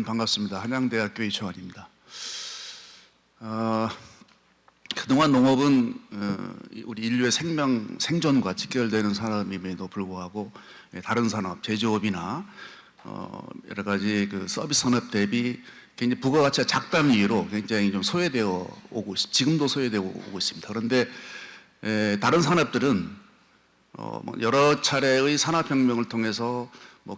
여러분 반갑습니다. 한양대학교 이청환입니다. 그동안 농업은 우리 인류의 생존과 직결되는 산업임에도 불구하고 다른 산업, 제조업이나 여러 가지 그 서비스 산업 대비 굉장히 부가가치가 작다는 이유로 굉장히 좀 소외되어 오고 지금도 소외되어 오고 있습니다. 그런데 다른 산업들은 여러 차례의 산업혁명을 통해서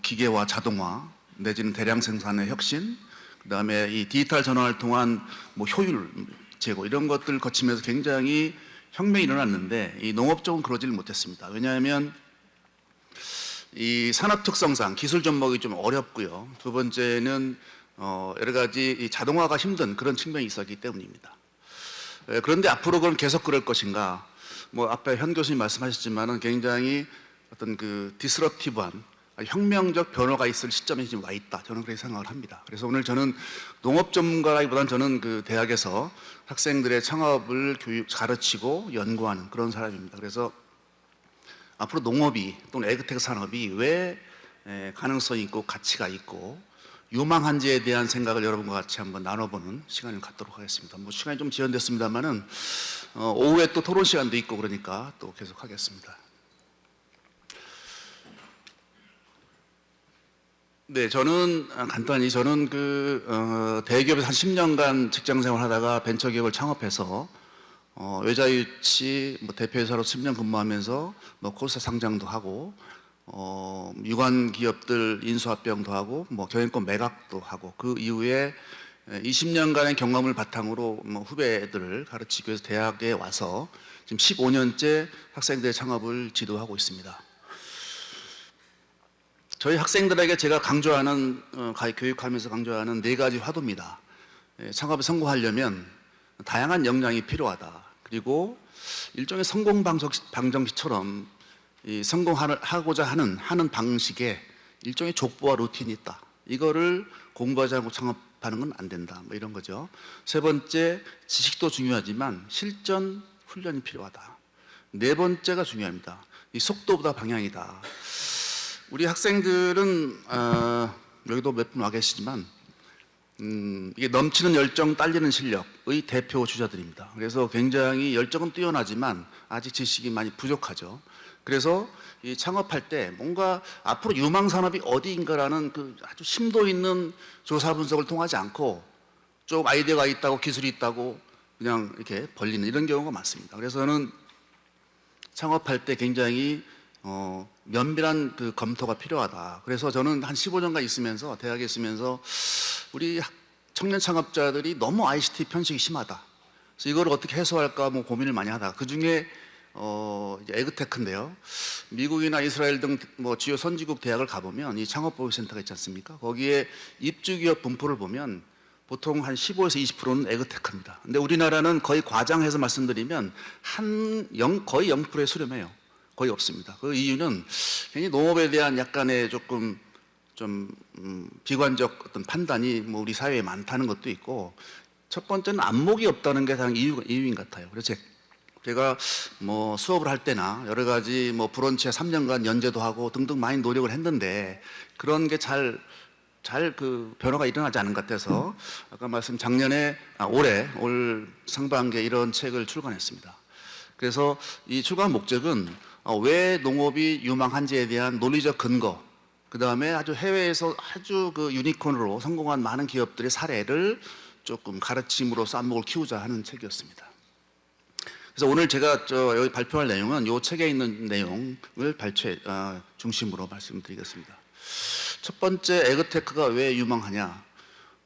기계화, 자동화 내지는 대량 생산의 혁신, 그다음에 이 디지털 전환을 통한 효율 제고 이런 것들 거치면서 굉장히 혁명이 일어났는데 이 농업 쪽은 그러질 못했습니다. 왜냐하면 이 산업 특성상 기술 접목이 좀 어렵고요. 두 번째는 여러 가지 이 자동화가 힘든 그런 측면이 있었기 때문입니다. 그런데 앞으로 그건 계속 그럴 것인가? 앞에 현 교수님 말씀하셨지만은 굉장히 어떤 그 디스럽티브한 혁명적 변화가 있을 시점에 지금 와 있다. 저는 그렇게 생각을 합니다. 그래서 오늘 저는 농업 전문가라기보다는 저는 그 대학에서 학생들의 창업을 가르치고 연구하는 그런 사람입니다. 그래서 앞으로 농업이 또는 에그텍 산업이 왜 가능성이 있고 가치가 있고 유망한지에 대한 생각을 여러분과 같이 한번 나눠보는 시간을 갖도록 하겠습니다. 시간이 좀 지연됐습니다만은 오후에 또 토론 시간도 있고 그러니까 또 계속 하겠습니다. 네, 저는 간단히 대기업에서 한 10년간 직장 생활하다가 벤처기업을 창업해서 외자유치 대표이사로 10년 근무하면서 코스닥 상장도 하고 유관 기업들 인수합병도 하고 경영권 매각도 하고 그 이후에 20년간의 경험을 바탕으로 후배들을 가르치기 위해서 대학에 와서 지금 15년째 학생들의 창업을 지도하고 있습니다. 저희 학생들에게 제가 강조하는 교육하면서 강조하는 4가지 화두입니다. 창업에 성공하려면 다양한 역량이 필요하다. 그리고 일종의 성공 방정식처럼 이 성공하고자 하는 방식에 일종의 족보와 루틴이 있다. 이거를 공부하지 않고 창업하는 건 안 된다. 이런 거죠. 세 번째, 지식도 중요하지만 실전 훈련이 필요하다. 네 번째가 중요합니다. 이 속도보다 방향이다. 우리 학생들은 여기도 몇 분 와 계시지만 이게 넘치는 열정, 딸리는 실력의 대표 주자들입니다. 그래서 굉장히 열정은 뛰어나지만 아직 지식이 많이 부족하죠. 그래서 이 창업할 때 뭔가 앞으로 유망산업이 어디인가라는 그 아주 심도 있는 조사 분석을 통하지 않고 좀 아이디어가 있다고 기술이 있다고 그냥 이렇게 벌리는 이런 경우가 많습니다. 그래서 저는 창업할 때 굉장히 면밀한 그 검토가 필요하다. 그래서 저는 한 15년간 있으면서 대학에 있으면서 우리 청년 창업자들이 너무 ICT 편식이 심하다. 그래서 이걸 어떻게 해소할까 고민을 많이 하다가 그 중에 에그테크인데요. 미국이나 이스라엘 등 주요 선진국 대학을 가보면 이 창업보육센터가 있지 않습니까? 거기에 입주기업 분포를 보면 보통 한 15에서 20%는 에그테크입니다. 근데 우리나라는 거의 과장해서 말씀드리면 거의 0%에 수렴해요. 거의 없습니다. 그 이유는 괜히 농업에 대한 약간의 조금 좀 비관적 어떤 판단이 우리 사회에 많다는 것도 있고, 첫 번째는 안목이 없다는 게 가장 이유인 것 같아요. 그래서 제가 수업을 할 때나 여러 가지 브런치에 3년간 연재도 하고 등등 많이 노력을 했는데 그런 게 잘 그 변화가 일어나지 않은 것 같아서 아까 올 상반기에 이런 책을 출간했습니다. 그래서 이 출간 목적은 왜 농업이 유망한지에 대한 논리적 근거, 그 다음에 아주 해외에서 아주 그 유니콘으로 성공한 많은 기업들의 사례를 조금 가르침으로써 안목을 키우자 하는 책이었습니다. 그래서 오늘 제가 여기 발표할 내용은 이 책에 있는 내용을 중심으로 말씀드리겠습니다. 첫 번째, 에그테크가 왜 유망하냐?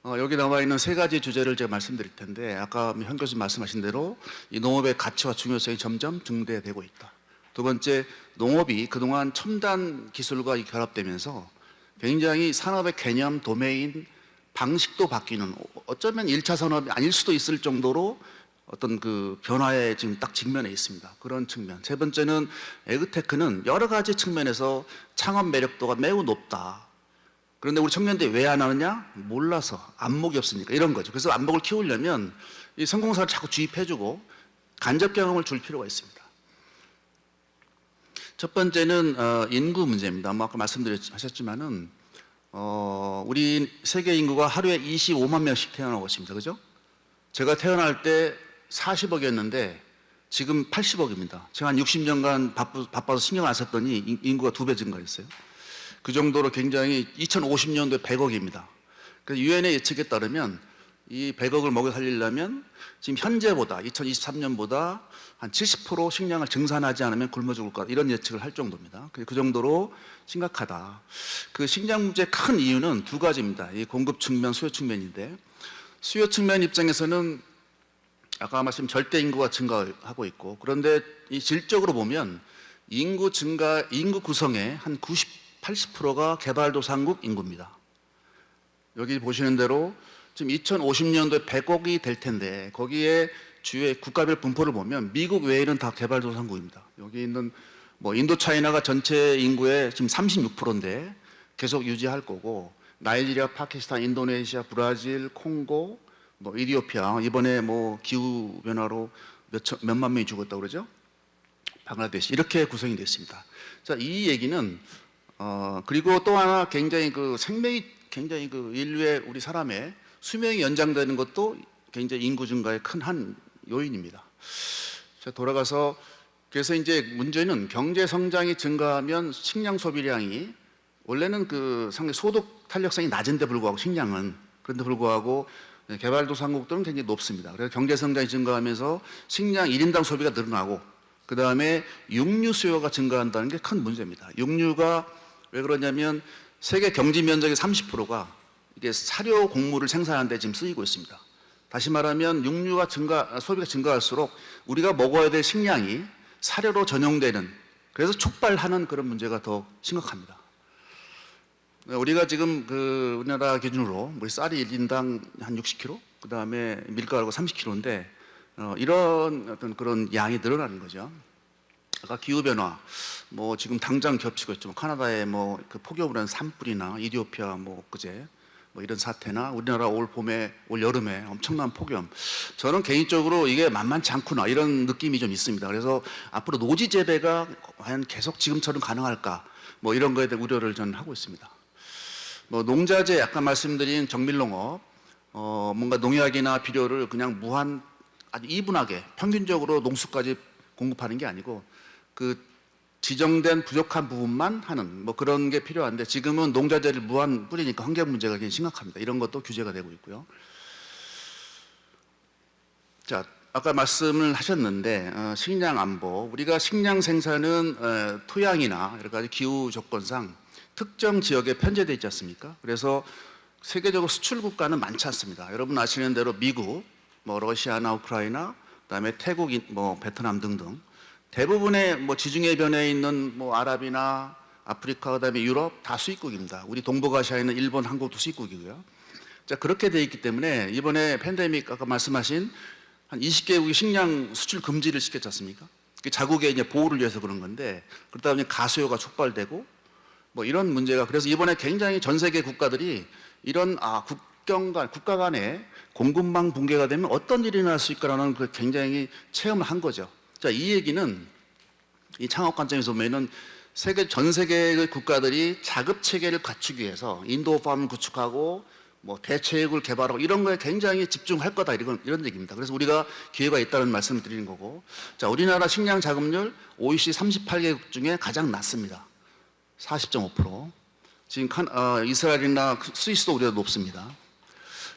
여기 나와 있는 3가지 주제를 제가 말씀드릴 텐데, 아까 현 교수님 말씀하신 대로 이 농업의 가치와 중요성이 점점 증대되고 있다. 두 번째, 농업이 그동안 첨단 기술과 결합되면서 굉장히 산업의 개념, 도메인, 방식도 바뀌는, 어쩌면 1차 산업이 아닐 수도 있을 정도로 어떤 그 변화에 지금 딱 직면해 있습니다. 그런 측면. 세 번째는 에그테크는 여러 가지 측면에서 창업 매력도가 매우 높다. 그런데 우리 청년들이 왜 안 하느냐? 몰라서, 안목이 없으니까, 이런 거죠. 그래서 안목을 키우려면 이 성공사를 자꾸 주입해주고 간접 경험을 줄 필요가 있습니다. 첫 번째는 인구 문제입니다. 아까 말씀하셨지만은 우리 세계 인구가 하루에 25만 명씩 태어나고 있습니다. 그죠? 제가 태어날 때 40억이었는데 지금 80억입니다. 제가 한 60년간 바빠서 신경 안 썼더니 인구가 2배 증가했어요. 그 정도로 굉장히 2050년도에 100억입니다. 그래서 유엔의 예측에 따르면 이 100억을 먹여 살리려면 지금 현재보다 2023년보다 한 70% 식량을 증산하지 않으면 굶어 죽을 것 이런 예측을 할 정도입니다. 그 정도로 심각하다. 그 식량 문제의 큰 이유는 두 가지입니다. 이 공급 측면, 수요 측면인데 수요 측면 입장에서는 아까 말씀 절대 인구가 증가하고 있고 그런데 이 질적으로 보면 인구 구성의 한 90, 80%가 개발도상국 인구입니다. 여기 보시는 대로 지금 2050년도에 100억이 될 텐데 거기에 주요의 국가별 분포를 보면 미국 외에는 다 개발도상국입니다. 여기 있는 뭐 인도 차이나가 전체 인구의 지금 36%인데 계속 유지할 거고 나이지리아, 파키스탄, 인도네시아, 브라질, 콩고, 뭐 이디오피아 이번에 뭐 기후 변화로 몇만 명이 죽었다고 그러죠? 방글라데시 이렇게 구성이 됐습니다. 자, 이 얘기는 그리고 또 하나 굉장히 그 생명이 굉장히 그 인류의 우리 사람의 수명이 연장되는 것도 굉장히 인구 증가의 큰 한 요인입니다. 자, 돌아가서 그래서 이제 문제는 경제 성장이 증가하면 식량 소비량이 원래는 그 상당히 소득 탄력성이 낮은데 불구하고 식량은 그런데 불구하고 개발도상국들은 굉장히 높습니다. 그래서 경제 성장이 증가하면서 식량 1인당 소비가 늘어나고 그 다음에 육류 수요가 증가한다는 게 큰 문제입니다. 육류가 왜 그러냐면 세계 경지 면적의 30%가 이게 사료 곡물을 생산하는 데 지금 쓰이고 있습니다. 다시 말하면 육류가 소비가 증가할수록 우리가 먹어야 될 식량이 사료로 전용되는 그래서 촉발하는 그런 문제가 더 심각합니다. 우리가 지금 그 우리나라 기준으로 우리 쌀이 1인당 한 60kg, 그 다음에 밀가루가 30kg인데 이런 어떤 그런 양이 늘어나는 거죠. 아까 기후 변화, 뭐 지금 당장 겹치고 있죠. 카나다에 뭐 그 폭염으로 한 산불이나 이디오피아 뭐 그제 뭐 이런 사태나 우리나라 올 봄에 올 여름에 엄청난 폭염. 저는 개인적으로 이게 만만치 않구나 이런 느낌이 좀 있습니다. 그래서 앞으로 노지 재배가 과연 계속 지금처럼 가능할까? 뭐 이런 거에 대해 우려를 저는 하고 있습니다. 뭐 농자재 아까 말씀드린 정밀농업 뭔가 농약이나 비료를 그냥 무한 아주 이분하게 평균적으로 농수까지 공급하는 게 아니고 그 지정된 부족한 부분만 하는 뭐 그런 게 필요한데 지금은 농자재를 무한 뿌리니까 환경 문제가 굉장히 심각합니다. 이런 것도 규제가 되고 있고요. 자, 아까 말씀을 하셨는데 식량 안보 우리가 식량 생산은 토양이나 여러 가지 기후 조건상 특정 지역에 편제되어 있지 않습니까? 그래서 세계적으로 수출 국가는 많지 않습니다. 여러분 아시는 대로 미국, 뭐 러시아나 우크라이나, 그다음에 태국, 뭐 베트남 등등 대부분의 뭐 지중해변에 있는 뭐 아랍이나 아프리카 그다음에 유럽 다 수입국입니다. 우리 동북아시아에 있는 일본, 한국도 수입국이고요. 자, 그렇게 돼 있기 때문에 이번에 팬데믹 아까 말씀하신 한 20개국이 식량 수출 금지를 시켰지 않습니까? 자국의 이제 보호를 위해서 그런 건데 그러다 보니 가수요가 촉발되고 뭐 이런 문제가 그래서 이번에 굉장히 전 세계 국가들이 이런 국가 간의 공급망 붕괴가 되면 어떤 일이 날 수 있까라는 그 굉장히 체험을 한 거죠. 자, 이 얘기는 이 창업 관점에서 보면은 전 세계의 국가들이 자급 체계를 갖추기 위해서 인도팜을 구축하고 뭐 대체육을 개발하고 이런 거에 굉장히 집중할 거다 이런 얘기입니다. 그래서 우리가 기회가 있다는 말씀을 드리는 거고, 자, 우리나라 식량 자급률 OECD 38개국 중에 가장 낮습니다. 40.5%. 지금 이스라엘이나 스위스도 우리가 높습니다.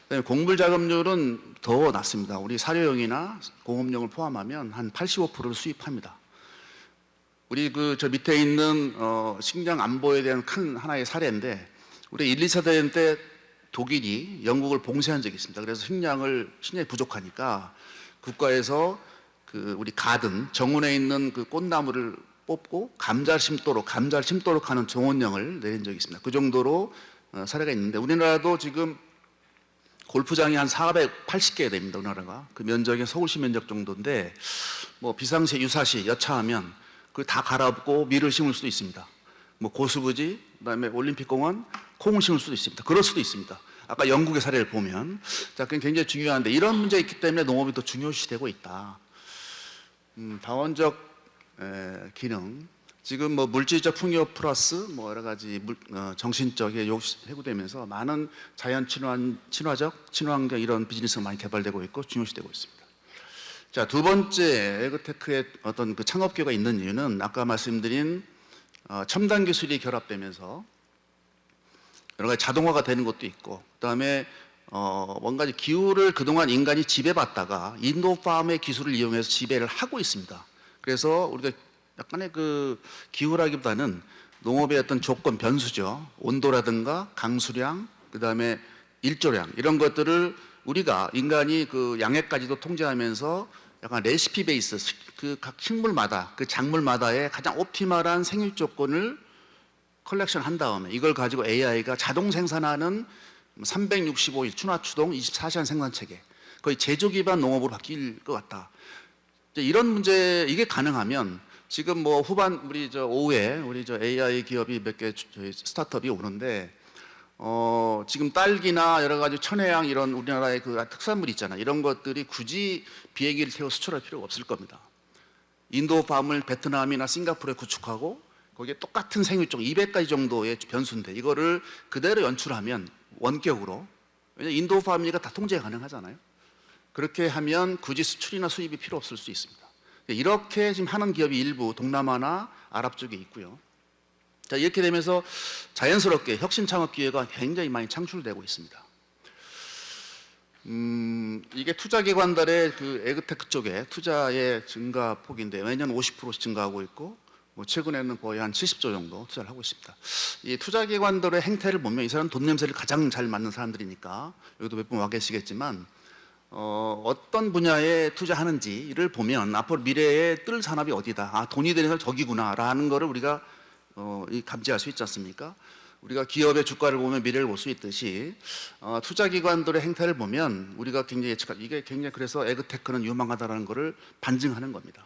그다음에 곡물 자급률은 더 낮습니다. 우리 사료용이나 공업용을 포함하면 한 85%를 수입합니다. 우리 저 밑에 있는 식량 안보에 대한 큰 하나의 사례인데 우리 1, 2차 대전 때 독일이 영국을 봉쇄한 적이 있습니다. 그래서 식량이 부족하니까 국가에서 그 우리 가든 정원에 있는 그 꽃나무를 뽑고 감자를 심도록 하는 정원령을 내린 적이 있습니다. 그 정도로 사례가 있는데 우리나라도 지금 골프장이 한 480개 됩니다. 우리나라가 그 면적이 서울시 면적 정도인데 뭐 비상시, 유사시, 여차하면 그걸 다 갈아엎고 밀을 심을 수도 있습니다. 뭐 고수부지, 그다음에 올림픽공원, 콩을 심을 수도 있습니다. 그럴 수도 있습니다. 아까 영국의 사례를 보면 자, 그건 굉장히 중요한데 이런 문제가 있기 때문에 농업이 더 중요시되고 있다. 자원적 기능, 지금 뭐 물질적 풍요 플러스 뭐 여러 가지 정신적인 욕심 해고되면서 많은 자연 친화적 친환경 이런 비즈니스가 많이 개발되고 있고 중요시되고 있습니다. 자, 두 번째 에그테크의 어떤 그 창업 기회가 있는 이유는 아까 말씀드린 첨단 기술이 결합되면서 여러 가지 자동화가 되는 것도 있고, 그다음에 뭔가 기후를 그동안 인간이 지배받다가 인도팜의 기술을 이용해서 지배를 하고 있습니다. 그래서 우리가 약간의 그 기후라기보다는 농업의 어떤 조건 변수죠. 온도라든가 강수량, 그다음에 일조량 이런 것들을 우리가 인간이 그 양해까지도 통제하면서 약간 레시피 베이스 그 각 식물마다 그 작물마다의 가장 옵티멀한 생육 조건을 컬렉션 한 다음에 이걸 가지고 AI가 자동 생산하는 365일 추나추동 24시간 생산 체계 거의 제조 기반 농업으로 바뀔 것 같다. 이런 문제 이게 가능하면 지금 뭐 후반 우리 오후에 우리 AI 기업이 몇 개 저희 스타트업이 오는데 지금 딸기나 여러 가지 천혜향 이런 우리나라의 그 특산물 있잖아. 이런 것들이 굳이 비행기를 태워 수출할 필요가 없을 겁니다. 인도팜을 베트남이나 싱가포르에 구축하고 거기에 똑같은 생육종 200가지 정도의 변수인데 이거를 그대로 연출하면 원격으로 왜냐면 인도팜이가 다 통제 가능하잖아요. 그렇게 하면 굳이 수출이나 수입이 필요 없을 수 있습니다. 이렇게 지금 하는 기업이 일부 동남아나 아랍 쪽에 있고요. 자, 이렇게 되면서 자연스럽게 혁신 창업 기회가 굉장히 많이 창출되고 있습니다. 이게 투자기관들의 그 에그테크 쪽에 투자의 증가 폭인데 매년 50%씩 증가하고 있고 뭐 최근에는 거의 한 70조 정도 투자를 하고 있습니다. 이 투자기관들의 행태를 보면 이 사람 돈 냄새를 가장 잘 맡는 사람들이니까 여기도 몇 분 와 계시겠지만 어떤 분야에 투자하는지를 보면 앞으로 미래에 뜰 산업이 어디다, 아 돈이 되는 건 저기구나라는 거를 우리가 감지할 수 있지 않습니까? 우리가 기업의 주가를 보면 미래를 볼 수 있듯이 투자기관들의 행태를 보면 우리가 굉장히 이게 굉장히 그래서 에그테크는 유망하다라는 것을 반증하는 겁니다.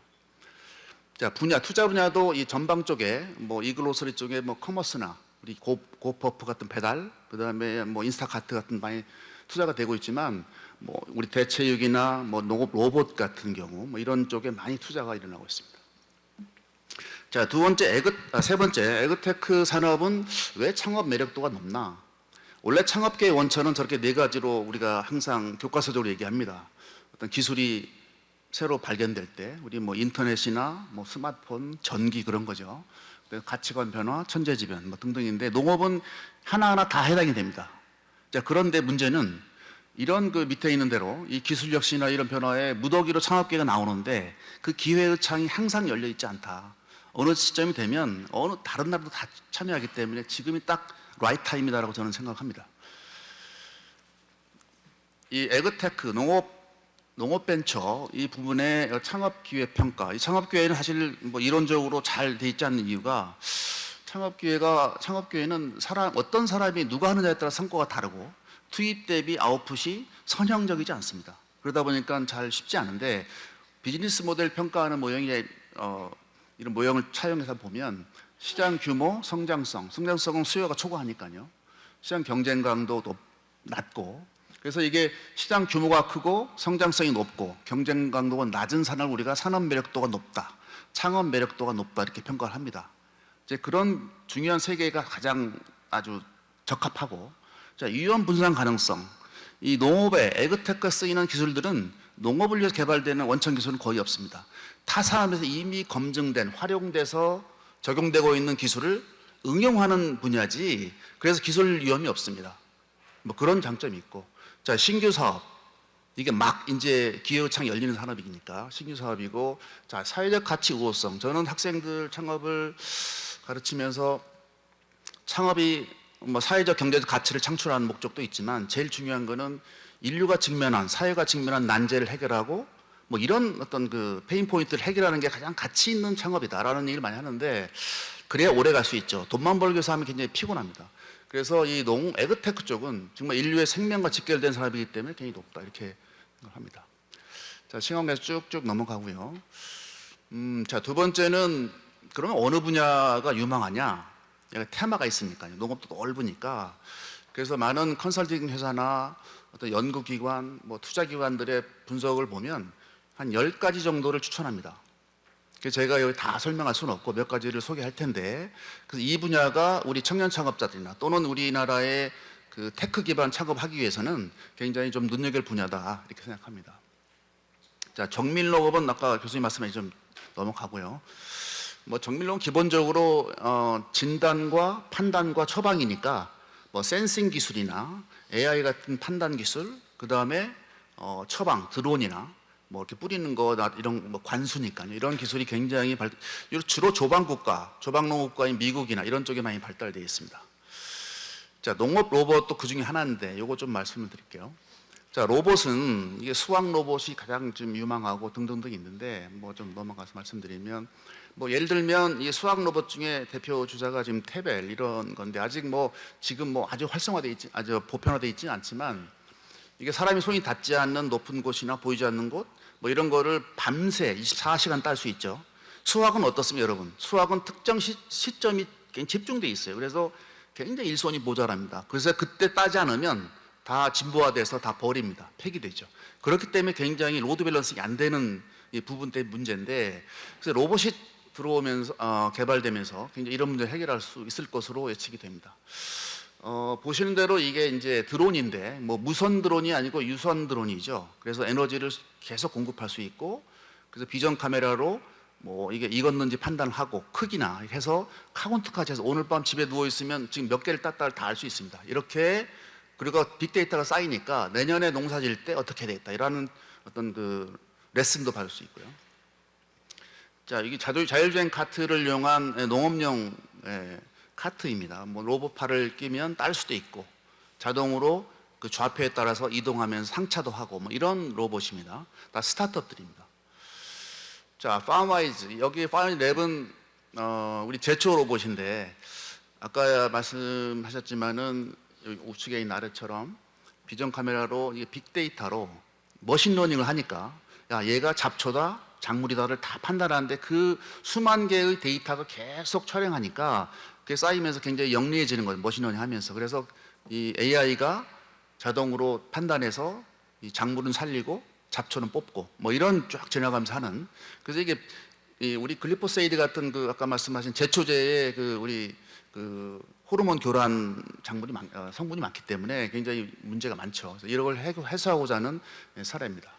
자, 투자 분야도 이 전방 쪽에 뭐 이글로서리 쪽에 뭐 커머스나 우리 고퍼프 같은 배달, 그다음에 뭐 인스타카트 같은 많이 투자가 되고 있지만 뭐 우리 대체육이나 뭐 농업 로봇 같은 경우 뭐 이런 쪽에 많이 투자가 일어나고 있습니다. 자, 세 번째 에그테크 산업은 왜 창업 매력도가 높나? 원래 창업계의 원천은 저렇게 네 가지로 우리가 항상 교과서적으로 얘기합니다. 어떤 기술이 새로 발견될 때 우리 뭐 인터넷이나 뭐 스마트폰, 전기 그런 거죠. 가치관 변화, 천재지변 뭐 등등인데 농업은 하나하나 다 해당이 됩니다. 자, 그런데 문제는 이런 그 밑에 있는 대로 이 기술 혁신이나 이런 변화에 무더기로 창업계가 나오는데 그 기회의 창이 항상 열려 있지 않다. 어느 시점이 되면 어느 다른 나라도 다 참여하기 때문에 지금이 딱 라이트 타임이다라고 저는 생각합니다. 이 에그테크 농업 벤처 이 부분의 창업 기회 평가, 이 창업 기회는 사실 뭐 이론적으로 잘 돼 있지 않는 이유가 창업 기회는 어떤 사람이 누가 하느냐에 따라 성과가 다르고 투입 대비 아웃풋이 선형적이지 않습니다. 그러다 보니까 잘 쉽지 않은데 비즈니스 모델 평가하는 모형이 이런 모형을 차용해서 보면 시장 규모, 성장성은 수요가 초과하니까요. 시장 경쟁 강도 낮고 그래서 이게 시장 규모가 크고 성장성이 높고 경쟁 강도가 낮은 산업을 우리가 산업 매력도가 높다, 창업 매력도가 높다 이렇게 평가를 합니다. 이제 그런 중요한 세 개가 가장 아주 적합하고 자, 유연 분산 가능성. 이 농업에 에그테크가 쓰이는 기술들은 농업을 위해서 개발되는 원천 기술은 거의 없습니다. 타 산업에서 이미 검증된 활용돼서 적용되고 있는 기술을 응용하는 분야지 그래서 기술 위험이 없습니다. 뭐 그런 장점이 있고 자, 신규 사업 이게 막 이제 기회창이 열리는 산업이니까 신규 사업이고 자, 사회적 가치 우호성. 저는 학생들 창업을 가르치면서 창업이 뭐 사회적 경제적 가치를 창출하는 목적도 있지만 제일 중요한 거는 사회가 직면한 난제를 해결하고 뭐 이런 어떤 그 페인 포인트를 해결하는 게 가장 가치 있는 창업이다라는 얘기를 많이 하는데 그래야 오래 갈 수 있죠. 돈만 벌기 위해서 하면 굉장히 피곤합니다. 그래서 이 에그테크 쪽은 정말 인류의 생명과 직결된 산업이기 때문에 굉장히 높다 이렇게 합니다. 자, 시간 계속 쭉쭉 넘어가고요. 자, 두 번째는 그러면 어느 분야가 유망하냐? 테마가 있으니까요. 농업도 넓으니까. 그래서 많은 컨설팅 회사나 어떤 연구기관, 뭐 투자기관들의 분석을 보면 한 10가지 정도를 추천합니다. 그래서 제가 여기 다 설명할 수는 없고 몇 가지를 소개할 텐데, 그래서 이 분야가 우리 청년 창업자들이나 또는 우리나라의 그 테크 기반 창업하기 위해서는 굉장히 좀 눈여길 분야다 이렇게 생각합니다. 자, 정밀농업은 아까 교수님 말씀에 좀 넘어가고요. 뭐 정밀농업 기본적으로 진단과 판단과 처방이니까 뭐 센싱 기술이나 AI 같은 판단 기술, 그 다음에 처방, 드론이나 뭐 이렇게 뿌리는 거 이런 뭐 관수니까요. 이런 기술이 굉장히 주로 조방농업국가인 미국이나 이런 쪽에 많이 발달되어 있습니다. 자, 농업 로봇도 그 중에 하나인데 요거 좀 말씀을 드릴게요. 자, 로봇은 이게 수학 로봇이 가장 좀 유망하고 등등등 있는데 뭐 좀 넘어가서 말씀드리면 뭐 예를 들면 이 수학 로봇 중에 대표 주자가 지금 태벨 이런 건데 아직 뭐 지금 뭐 아주 아주 보편화되어 있지는 않지만 이게 사람이 손이 닿지 않는 높은 곳이나 보이지 않는 곳 뭐 이런 거를 밤새 24시간 딸 수 있죠. 수학은 어떻습니까, 여러분? 수학은 특정 시점이 굉장히 집중돼 있어요. 그래서 굉장히 일손이 모자랍니다. 그래서 그때 따지 않으면 다 진보화돼서 다 버립니다. 폐기되죠. 그렇기 때문에 굉장히 로드 밸런스가 안 되는 이 부분 때문에 문제인데, 그래서 로봇이 들어오면서 개발되면서 굉장히 이런 문제를 해결할 수 있을 것으로 예측이 됩니다. 보시는 대로 이게 이제 드론인데 뭐 무선 드론이 아니고 유선 드론이죠. 그래서 에너지를 계속 공급할 수 있고, 그래서 비전 카메라로 뭐 이게 익었는지 판단하고 크기나 해서 카운트까지 해서 오늘 밤 집에 누워 있으면 지금 몇 개를 땄다를 다 알 수 있습니다. 이렇게 그리고 빅데이터가 쌓이니까 내년에 농사 지을 때 어떻게 되겠다 이라는 어떤 그 레슨도 받을 수 있고요. 자, 이게 자율주행 카트를 이용한 농업용 카트입니다. 뭐 로봇팔을 끼면 딸 수도 있고 자동으로 그 좌표에 따라서 이동하면서 상차도 하고 뭐 이런 로봇입니다. 다 스타트업들입니다. 자, 팜와이즈 여기 팜와이즈 랩은 우리 제초 로봇인데 아까 말씀하셨지만은 여기 우측에 있는 아래처럼 비전 카메라로 이게 빅데이터로 머신러닝을 하니까 야 얘가 잡초다 작물이다를 다 판단하는데 그 수만 개의 데이터가 계속 촬영하니까 그게 쌓이면서 굉장히 영리해지는 거예요. 머신러닝 하면서. 그래서 이 AI가 자동으로 판단해서 이 작물은 살리고 잡초는 뽑고 뭐 이런 쫙 지나가면서 하는. 그래서 이게 우리 글리포세이드 같은 그 아까 말씀하신 제초제의 그 우리 그 호르몬 교란 성분이 많기 때문에 굉장히 문제가 많죠. 그래서 이런 걸 해소하고자 하는 사례입니다.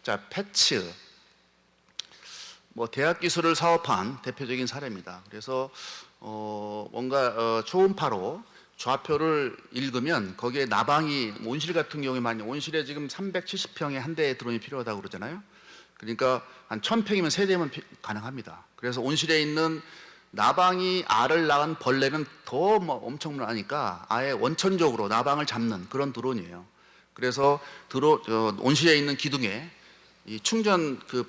자, 패츠. 뭐 대학 기술을 사업한 대표적인 사례입니다. 그래서 뭔가 초음파로 좌표를 읽으면 거기에 나방이 온실 같은 경우에 온실에 지금 370평의 한 대의 드론이 필요하다고 그러잖아요. 그러니까 한 1000평이면 3대면 가능합니다. 그래서 온실에 있는 나방이 알을 낳은 벌레는 더 뭐 엄청나니까 아예 원천적으로 나방을 잡는 그런 드론이에요. 그래서 온실에 있는 기둥에 이 충전 그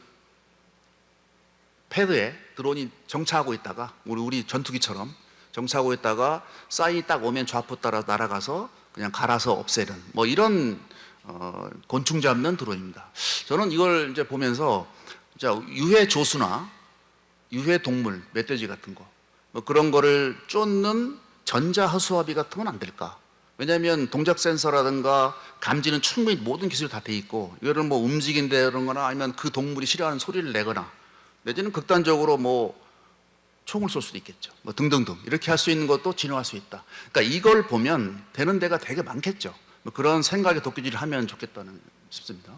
패드에 드론이 정차하고 있다가 우리 전투기처럼 정차하고 있다가 사인이 딱 오면 좌표 따라 날아가서 그냥 갈아서 없애는 뭐 이런 곤충 잡는 드론입니다. 저는 이걸 이제 보면서 유해 조수나 유해 동물, 멧돼지 같은 거 뭐 그런 거를 쫓는 전자허수아비 같은 건 안 될까? 왜냐하면 동작 센서라든가 감지는 충분히 모든 기술이 다 돼 있고 이거를 뭐 움직인다거나 아니면 그 동물이 싫어하는 소리를 내거나 내지는 극단적으로 뭐 총을 쏠 수도 있겠죠. 뭐 등등등 이렇게 할 수 있는 것도 진화할 수 있다. 그러니까 이걸 보면 되는 데가 되게 많겠죠. 뭐 그런 생각에 도끼질을 하면 좋겠다는 싶습니다.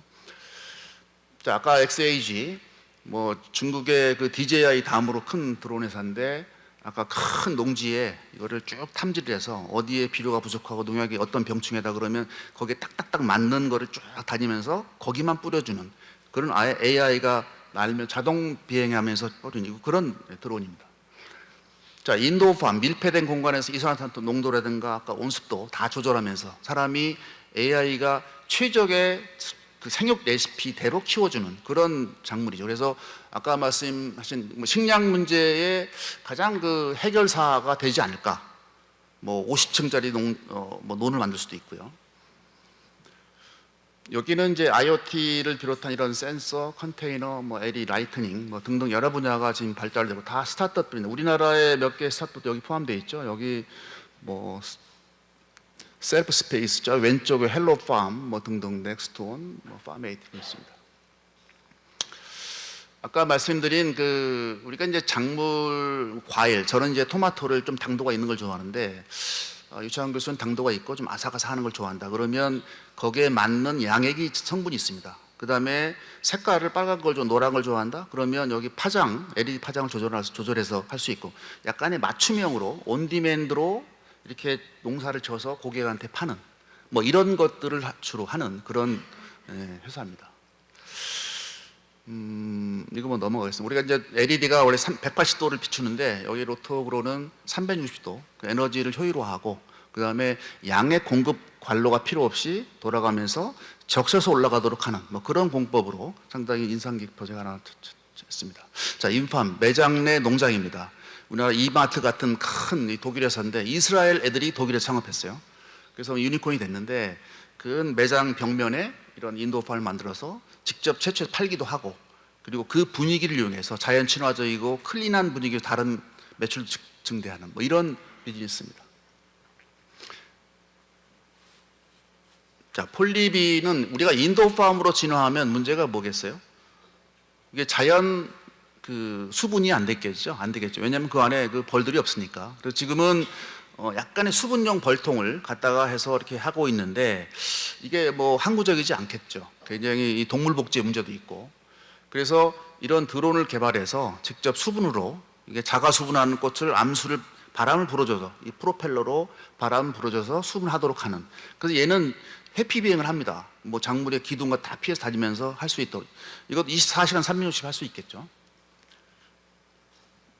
자, 아까 XAG 뭐 중국의 그 DJI 다음으로 큰 드론 회사인데 아까 큰 농지에 이거를 쭉 탐지를 해서 어디에 비료가 부족하고 농약이 어떤 병충해다 그러면 거기에 딱딱딱 맞는 거를 쭉 다니면서 거기만 뿌려주는 그런 아예 AI가 날면 자동 비행하면서 뿌리는 그런 드론입니다. 자, 인도팜 밀폐된 공간에서 이산화탄소 농도라든가 아까 온습도 다 조절하면서 사람이 AI가 최적의 그 생육 레시피대로 키워주는 그런 작물이죠. 그래서 아까 말씀하신 식량 문제의 가장 그 해결사가 되지 않을까. 뭐 50층짜리 뭐 논을 만들 수도 있고요. 여기는 이제 IoT를 비롯한 이런 센서, 컨테이너, 뭐 LED 라이트닝 뭐 등등 여러 분야가 지금 발달되고 다 스타트업들인데 우리나라에 몇 개 스타트업 여기 포함되어 있죠. 여기 뭐 셀프 스페이스, 저 왼쪽에 헬로팜 뭐 등등 넥스트온, 뭐 파메이트 있습니다. 아까 말씀드린 우리가 이제 작물, 과일, 저는 이제 토마토를 좀 당도가 있는 걸 좋아하는데 유창한 교수는 당도가 있고 좀 아삭아삭하는 걸 좋아한다. 그러면 거기에 맞는 양액이 성분이 있습니다. 그 다음에 색깔을 빨간 걸 노란 걸 좋아한다. 그러면 여기 파장, LED 파장을 조절해서 할 수 있고 약간의 맞춤형으로 온디맨드로 이렇게 농사를 져서 고객한테 파는 뭐 이런 것들을 주로 하는 그런 회사입니다. 이거 뭐 넘어가겠습니다. 우리가 이제 LED가 원래 180도를 비추는데 여기 로톡으로는 360도 에너지를 효율화하고 그 다음에 양의 공급 관로가 필요 없이 돌아가면서 적셔서 올라가도록 하는 뭐 그런 공법으로 상당히 인상 깊은 프로젝트 하나 했습니다. 자, 인팜 매장 내 농장입니다. 우리나라 이마트 같은 큰 독일 회사인데 이스라엘 애들이 독일에 창업했어요. 그래서 유니콘이 됐는데 그 매장 벽면에 이런 인도팜을 만들어서 직접 채취해서 팔기도 하고 그리고 그 분위기를 이용해서 자연 친화적이고 클린한 분위기로 다른 매출을 증대하는 뭐 이런 비즈니스입니다. 자, 폴리비는 우리가 인도팜으로 진화하면 문제가 뭐겠어요? 이게 자연 수분이 안 되겠죠. 왜냐하면 그 안에 그 벌들이 없으니까. 그래서 지금은 약간의 수분용 벌통을 갖다가 해서 이렇게 하고 있는데 이게 뭐 항구적이지 않겠죠. 굉장히 이 동물 복지의 문제도 있고. 그래서 이런 드론을 개발해서 직접 수분으로 이게 자가 수분하는 꽃을 암수를 바람을 불어줘서 이 프로펠러로 바람을 불어줘서 수분하도록 하는. 그래서 얘는 회피 비행을 합니다. 뭐 작물의 기둥과 다 피해서 다니면서 할 수 있도록. 이것 24시간 360 할 수 있겠죠.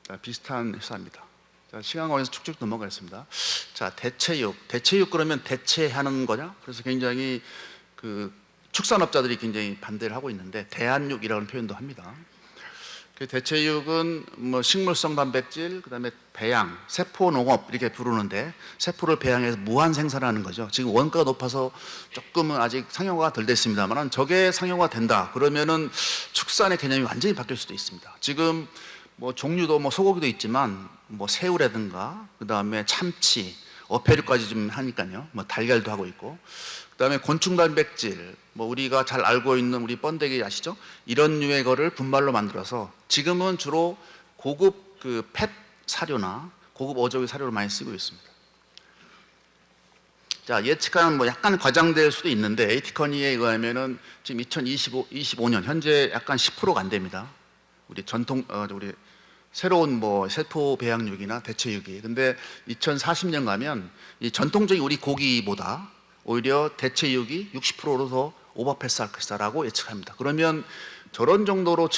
자, 비슷한 회사입니다. 자, 시간 관계에서 쭉쭉 넘어가겠습니다. 자, 대체육 그러면 대체하는 거냐? 그래서 굉장히 축산업자들이 굉장히 반대를 하고 있는데 대한육이라는 표현도 합니다. 대체육은 뭐 식물성 단백질, 그다음에 배양, 세포 농업 이렇게 부르는데 세포를 배양해서 무한 생산하는 거죠. 지금 원가가 높아서 조금은 아직 상용화가 덜 됐습니다만 저게 상용화 된다. 그러면은 축산의 개념이 완전히 바뀔 수도 있습니다. 지금 뭐 종류도 뭐 소고기도 있지만 뭐 새우라든가 그다음에 참치, 어패류까지 좀 하니까요. 뭐 달걀도 하고 있고. 그다음에 곤충 단백질, 뭐 우리가 잘 알고 있는 우리 번데기 아시죠? 이런 류의 거를 분말로 만들어서 지금은 주로 고급 펫 사료나 고급 어조의 사료를 많이 쓰고 있습니다. 자, 예측하는 뭐 약간 과장될 수도 있는데 에이티커니에 의하면은 지금 2025년 현재 약간 10%가 안 됩니다. 우리 우리 새로운 뭐 세포 배양육이나 대체육이. 근데 2040년 가면 이 전통적인 우리 고기보다 오히려 대체육이 60%로 더 오버패스할 것이다라고 예측합니다. 그러면 저런 정도로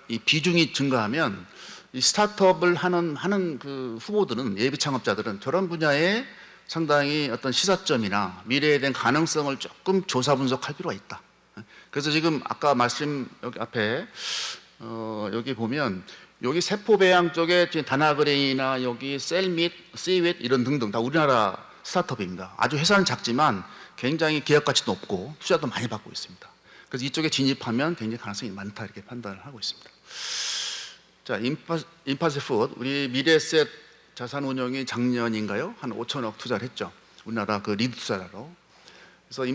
이 비중이 증가하면 이 스타트업을 하는 그 후보들은 예비 창업자들은 저런 분야에 상당히 어떤 시사점이나 미래에 대한 가능성을 조금 조사 분석할 필요가 있다. 그래서 지금 아까 여기 앞에 여기 보면 여기 세포 배양 쪽에 지금 다나그레이나 여기 셀밋, 씨윗 이런 등등 다 우리나라 스타트업입니다. 아주 회사는 작지만 굉장히 기업 가치도 높고 투자도 많이 받고 있습니다. 그래서 이쪽에 진입하면 굉장히 가능성이 많다 이렇게 판단을 하고 있습니다. 자, 인파세풋 우리 미래에셋 자산운용이 작년인가요? 한 5천억 투자를 했죠. 우리나라 리드 투자로. 그래서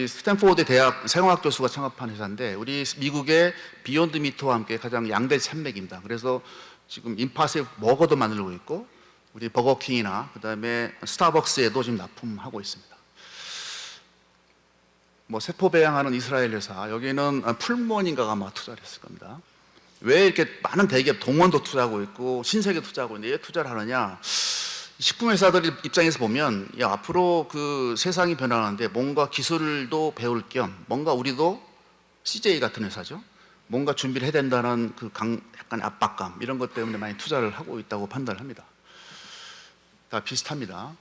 스탠포드 대학 생화학 교수가 창업한 회사인데 우리 미국의 비욘드 미트와 함께 가장 양대 산맥입니다. 그래서 지금 인파세풋 버거도 만들고 있고 우리 버거킹이나 그다음에 스타벅스에도 지금 납품하고 있습니다. 뭐 세포 배양하는 이스라엘 회사 여기는 풀몬인가가 아마 투자를 했을 겁니다. 왜 이렇게 많은 대기업 동원도 투자하고 있고 신세계 투자하고 있는데 왜 투자를 하느냐? 식품 회사들 입장에서 보면 앞으로 세상이 변화하는데 뭔가 기술도 배울 겸 뭔가 우리도 CJ 같은 회사죠. 뭔가 준비를 해야 된다는 약간 압박감 이런 것 때문에 많이 투자를 하고 있다고 판단을 합니다. 다 비슷합니다.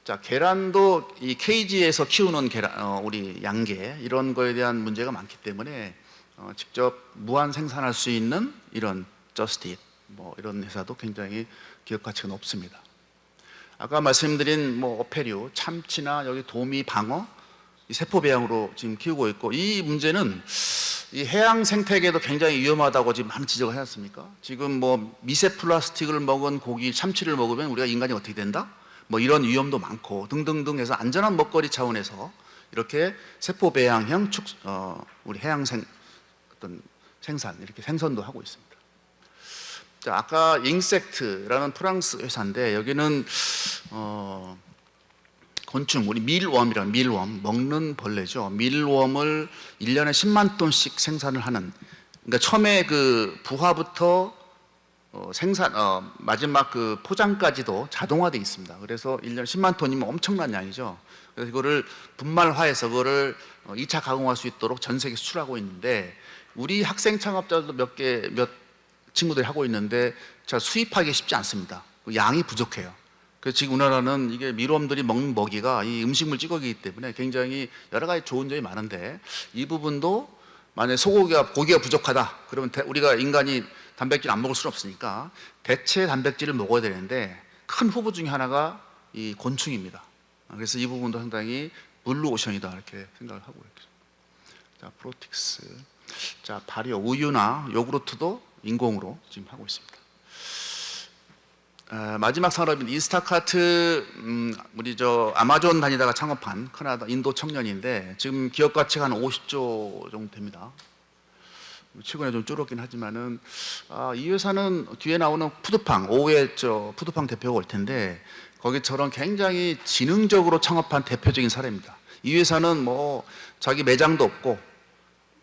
자, 계란도 이 케이지에서 키우는 우리 양계 이런 거에 대한 문제가 많기 때문에 직접 무한 생산할 수 있는 이런 저스tit 뭐 이런 회사도 굉장히 기업 가치가 높습니다. 아까 말씀드린 뭐 어패류, 참치나 여기 도미, 방어 이 세포 배양으로 지금 키우고 있고 이 문제는 이 해양 생태계도 굉장히 위험하다고 지금 많은 지적을 하지 않습니까? 지금 뭐 미세 플라스틱을 먹은 고기, 참치를 먹으면 우리가 인간이 어떻게 된다? 뭐 이런 위험도 많고 등등등 해서 안전한 먹거리 차원에서 이렇게 세포 배양형 우리 해양 생산, 이렇게 생선도 하고 있습니다. 자, 아까 잉섹트라는 프랑스 회사인데 여기는 곤충, 우리 밀웜이라는 밀웜, 먹는 벌레죠. 밀웜을 1년에 10만 톤씩 생산을 하는, 그러니까 처음에 그 부화부터 생산, 마지막 그 포장까지도 자동화되어 있습니다. 그래서 1년에 10만 톤이면 엄청난 양이죠. 그래서 이거를 분말화해서 그거를 2차 가공할 수 있도록 전 세계 수출하고 있는데, 우리 학생 창업자들도 몇 친구들이 하고 있는데 자, 수입하기 쉽지 않습니다. 양이 부족해요. 그래서 지금 우리나라는 이게 밀웜들이 먹는 먹이가 이 음식물 찌꺼기이기 때문에 굉장히 여러 가지 좋은 점이 많은데, 이 부분도 만약에 고기가 부족하다 그러면 우리가 인간이 단백질 안 먹을 수는 없으니까 대체 단백질을 먹어야 되는데, 큰 후보 중에 하나가 이 곤충입니다. 그래서 이 부분도 상당히 블루오션이다 이렇게 생각을 하고 있습니다. 자, 프로틱스, 자, 발효 우유나 요구르트도 인공으로 지금 하고 있습니다. 마지막 산업인 인스타카트, 우리 아마존 다니다가 창업한 캐나다 인도 청년인데 지금 기업 가치가 한 50조 정도 됩니다. 최근에 좀 줄었긴 하지만은 이 회사는 뒤에 나오는 푸드팡, 오후에 푸드팡 대표가 올 텐데 거기처럼 굉장히 지능적으로 창업한 대표적인 사례입니다. 이 회사는 뭐 자기 매장도 없고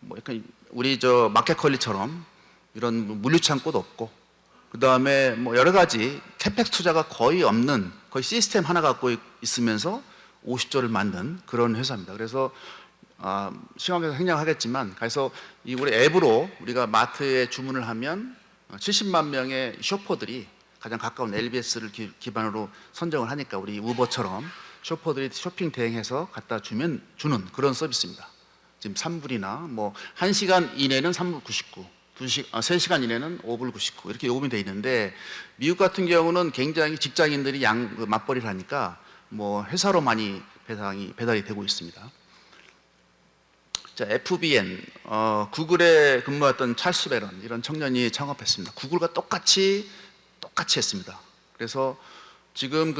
뭐 약간 우리 마켓컬리처럼 이런 물류창고도 없고, 그 다음에 뭐 여러 가지 캐펙스 투자가 거의 없는, 거의 시스템 하나 갖고 있으면서 50조를 만든 그런 회사입니다. 그래서 시황에서 생략하겠지만, 그래서 우리 앱으로 우리가 마트에 주문을 하면 70만 명의 쇼퍼들이 가장 가까운 LBS를 기반으로 선정을 하니까 우리 우버처럼 쇼퍼들이 쇼핑 대행해서 갖다 주는 그런 서비스입니다. 지금 3불이나 뭐 1시간 이내는 3불 99, 3시간 이내는 5불 99 이렇게 요금이 돼 있는데, 미국 같은 경우는 굉장히 직장인들이 맞벌이를 하니까 뭐 회사로 많이 배달이 되고 있습니다. 자, FBN, 구글에 근무했던 찰스 베런 이런 청년이 창업했습니다. 구글과 똑같이 했습니다. 그래서 지금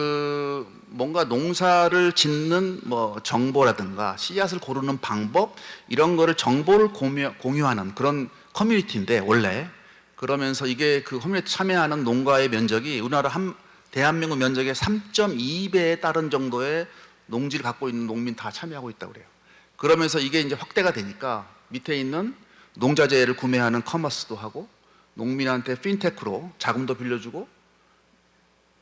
뭔가 농사를 짓는 뭐 정보라든가 씨앗을 고르는 방법, 이런 거를 정보를 공유하는 그런 커뮤니티인데, 원래 그러면서 이게 그 커뮤니티 참여하는 농가의 면적이 우리나라 대한민국 면적의 3.2배에 따른 정도의 농지를 갖고 있는 농민 다 참여하고 있다고 그래요. 그러면서 이게 이제 확대가 되니까 밑에 있는 농자재를 구매하는 커머스도 하고, 농민한테 핀테크로 자금도 빌려주고,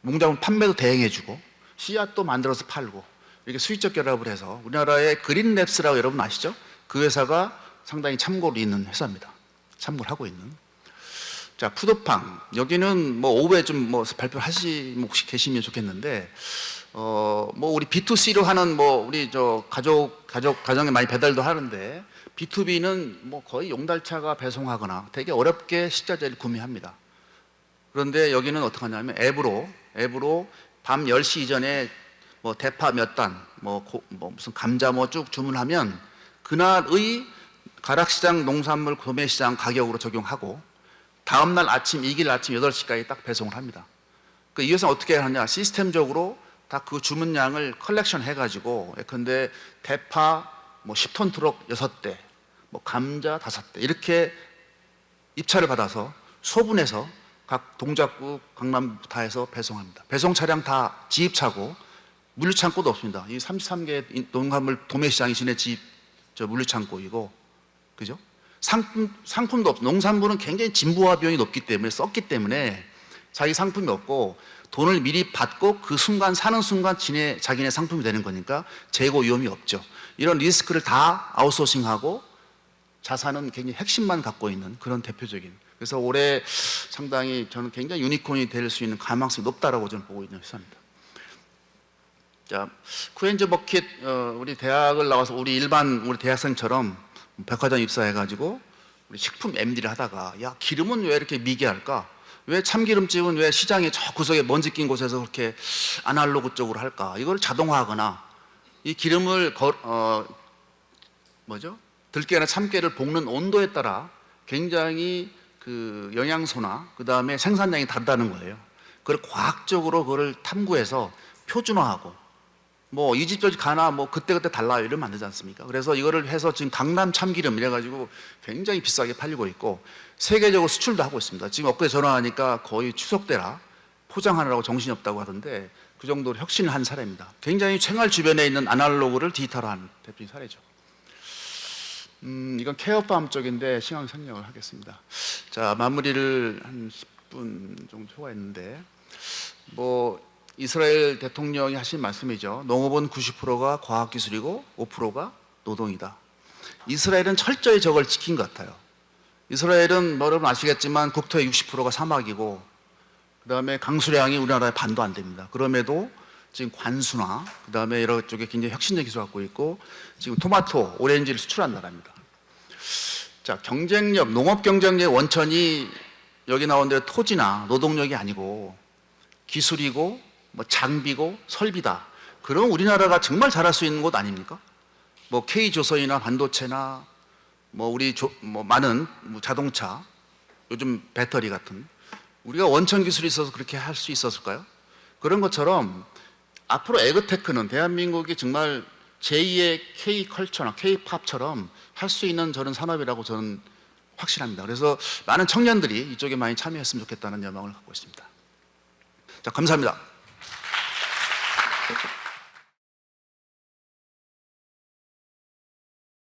농작물 판매도 대행해주고, 씨앗도 만들어서 팔고, 이렇게 수익적 결합을 해서 우리나라의 그린랩스라고 여러분 아시죠? 그 회사가 상당히 참고로 있는 회사입니다. 참고를 하고 있는. 자, 푸드팡, 여기는 뭐 오후에 좀 뭐 발표하시면 혹시 계시면 좋겠는데, 뭐 우리 B2C로 하는 뭐 우리 가정에 많이 배달도 하는데, B2B는 뭐 거의 용달차가 배송하거나 되게 어렵게 식자재를 구매합니다. 그런데 여기는 어떻게 하냐면 앱으로 밤 10시 이전에 뭐 대파 몇 단, 뭐 무슨 감자 뭐 쭉 주문하면 그날의 가락시장 농산물 구매시장 가격으로 적용하고, 다음날 이길 아침 8시까지 딱 배송을 합니다. 이 회사는 어떻게 하냐, 시스템적으로 다 그 주문량을 컬렉션 해가지고, 예컨대 대파 뭐 10톤 트럭 6대, 뭐 감자 5대 이렇게 입차를 받아서 소분해서 각 동작구, 강남 다 해서 배송합니다. 배송 차량 다 지입차고, 물류창고도 없습니다. 이 33개 농산물 도매시장이 시내 물류창고이고, 그죠? 상품도 없고, 농산물은 굉장히 진부화 비용이 높기 때문에, 썼기 때문에 자기 상품이 없고, 돈을 미리 받고 그 순간 사는 순간 자기네 상품이 되는 거니까 재고 위험이 없죠. 이런 리스크를 다 아웃소싱하고 자산은 굉장히 핵심만 갖고 있는 그런 대표적인, 그래서 올해 상당히 저는 굉장히 유니콘이 될 수 있는 가능성이 높다라고 저는 보고 있는 회사입니다. 자, 쿠엔즈 버킷, 우리 대학을 나와서 우리 대학생처럼 백화점 입사해가지고 우리 식품 MD를 하다가, 야, 기름은 왜 이렇게 미개할까? 왜 참기름집은 왜 시장에 저 구석에 먼지 낀 곳에서 그렇게 아날로그 쪽으로 할까? 이걸 자동화하거나, 이 기름을 들깨나 참깨를 볶는 온도에 따라 굉장히 그 영양소나 그 다음에 생산량이 다르다는 거예요. 그걸 과학적으로 그걸 탐구해서 표준화하고, 뭐 이 집 저 집 가나 뭐 그때그때 달라요 이러면 안 되지 않습니까? 그래서 이거를 해서 지금 강남 참기름 이래가지고 굉장히 비싸게 팔리고 있고 세계적으로 수출도 하고 있습니다. 지금 엊그제 전화하니까 거의 추석 때라 포장하느라고 정신이 없다고 하던데 그 정도로 혁신을 한 사례입니다. 굉장히 생활 주변에 있는 아날로그를 디지털화한 대표적인 사례죠. 이건 케어팜 쪽인데 시간 설명을 하겠습니다. 자, 마무리를 한 10분 정도 초과했는데 뭐 이스라엘 대통령이 하신 말씀이죠. 농업은 90%가 과학기술이고 5%가 노동이다. 이스라엘은 철저히 저걸 지킨 것 같아요. 이스라엘은 뭐 여러분 아시겠지만 국토의 60%가 사막이고 그 다음에 강수량이 우리나라의 반도 안 됩니다. 그럼에도 지금 관수나 그 다음에 여러 쪽에 굉장히 혁신적 기술을 갖고 있고 지금 토마토, 오렌지를 수출한 나라입니다. 자, 경쟁력, 농업 경쟁력의 원천이 여기 나온 대로 토지나 노동력이 아니고 기술이고 뭐 장비고 설비다. 그럼 우리나라가 정말 잘할 수 있는 곳 아닙니까? 뭐 K조선이나 반도체나 뭐 우리 뭐 많은 뭐 자동차, 요즘 배터리 같은 우리가 원천 기술이 있어서 그렇게 할 수 있었을까요? 그런 것처럼 앞으로 에그테크는 대한민국이 정말 제2의 K컬처나 K팝처럼 할 수 있는 저런 산업이라고 저는 확신합니다. 그래서 많은 청년들이 이쪽에 많이 참여했으면 좋겠다는 열망을 갖고 있습니다. 자, 감사합니다.